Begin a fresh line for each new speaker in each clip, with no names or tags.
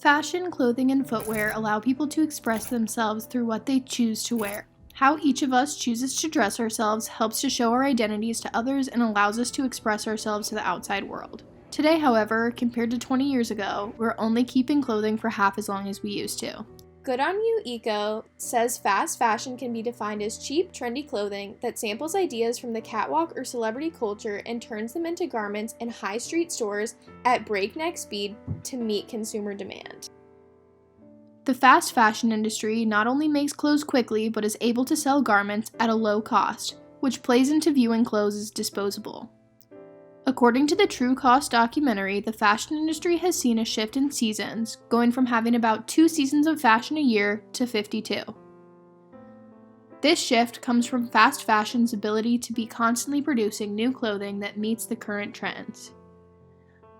Fashion, clothing, and footwear allow people to express themselves through what they choose to wear. How each of us chooses to dress ourselves helps to show our identities to others and allows us to express ourselves to the outside world. Today, however, compared to 20 years ago, we're only keeping clothing for half as long as we used to.
Good On You Eco says fast fashion can be defined as cheap, trendy clothing that samples ideas from the catwalk or celebrity culture and turns them into garments in high street stores at breakneck speed to meet consumer demand.
The fast fashion industry not only makes clothes quickly, but is able to sell garments at a low cost, which plays into viewing clothes as disposable. According to the True Cost documentary, the fashion industry has seen a shift in seasons, going from having about 2 seasons of fashion a year to 52. This shift comes from fast fashion's ability to be constantly producing new clothing that meets the current trends.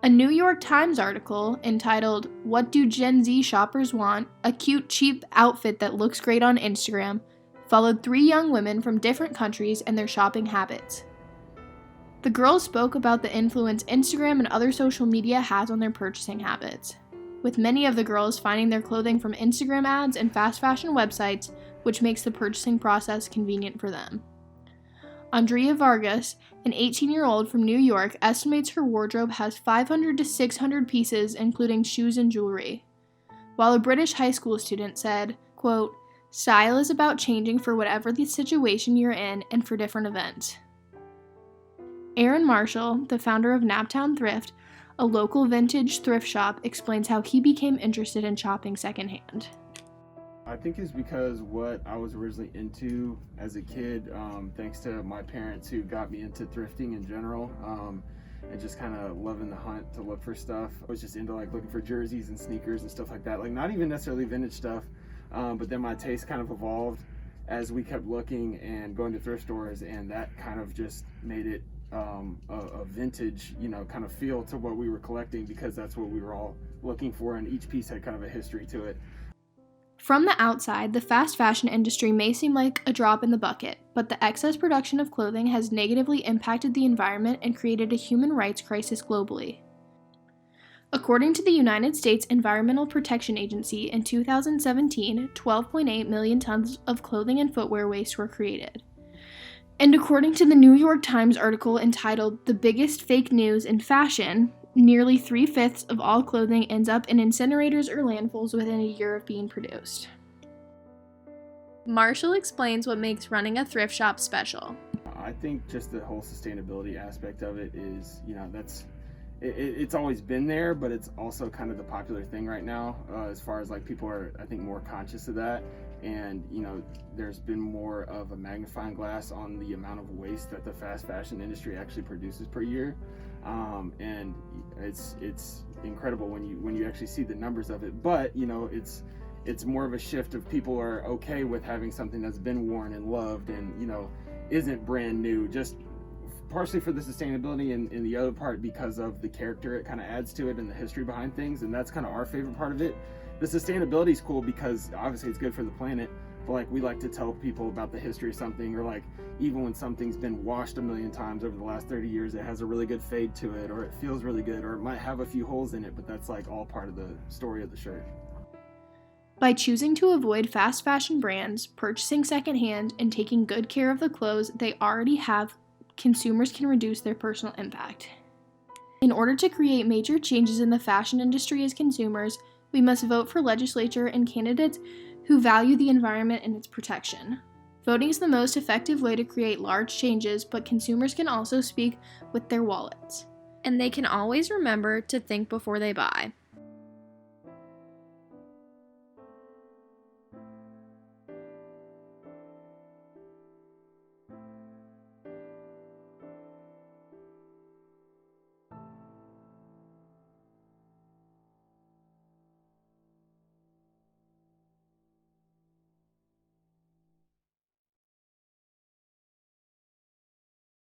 A New York Times article entitled, "What Do Gen Z Shoppers Want? A Cute, Cheap Outfit That Looks Great on Instagram," followed 3 young women from different countries and their shopping habits. The girls spoke about the influence Instagram and other social media has on their purchasing habits, with many of the girls finding their clothing from Instagram ads and fast fashion websites, which makes the purchasing process convenient for them. Andrea Vargas, an 18-year-old from New York, estimates her wardrobe has 500 to 600 pieces, including shoes and jewelry. While a British high school student said, quote, "Style is about changing for whatever the situation you're in and for different events." Aaron Marshall, the founder of Naptown Thrift, a local vintage thrift shop, explains how he became interested in shopping secondhand.
I think it's because what I was originally into as a kid, thanks to my parents who got me into thrifting in general, and just kind of loving the hunt to look for stuff. I was just into like looking for jerseys and sneakers and stuff like that, like not even necessarily vintage stuff, but then my taste kind of evolved as we kept looking and going to thrift stores, and that kind of just made it a vintage, kind of feel to what we were collecting, because that's what we were all looking for, and each piece had kind of a history to it.
From the outside, the fast fashion industry may seem like a drop in the bucket, but the excess production of clothing has negatively impacted the environment and created a human rights crisis globally. According to the United States Environmental Protection Agency, in 2017, 12.8 million tons of clothing and footwear waste were created. And according to the New York Times article entitled "The Biggest Fake News in Fashion," nearly 3/5 of all clothing ends up in incinerators or landfills within a year of being produced. Marshall explains what makes running a thrift shop special.
I think just the whole sustainability aspect of it is, it's always been there, but it's also kind of the popular thing right now, as far as like people are, I think, more conscious of that. And there's been more of a magnifying glass on the amount of waste that the fast fashion industry actually produces per year, and it's incredible when you actually see the numbers of it. But it's more of a shift of people are okay with having something that's been worn and loved and isn't brand new, just partially for the sustainability and the other part because of the character it kind of adds to it and the history behind things. And that's kind of our favorite part of it. The sustainability is cool because obviously it's good for the planet, but like we like to tell people about the history of something, or like even when something's been washed a million times over the last 30 years, it has a really good fade to it, or it feels really good, or it might have a few holes in it, but that's like all part of the story of the shirt.
By choosing to avoid fast fashion brands, purchasing secondhand, and taking good care of the clothes they already have, consumers can reduce their personal impact. In order to create major changes in the fashion industry as consumers, we must vote for legislature and candidates who value the environment and its protection. Voting is the most effective way to create large changes, but consumers can also speak with their wallets.
And they can always remember to think before they buy.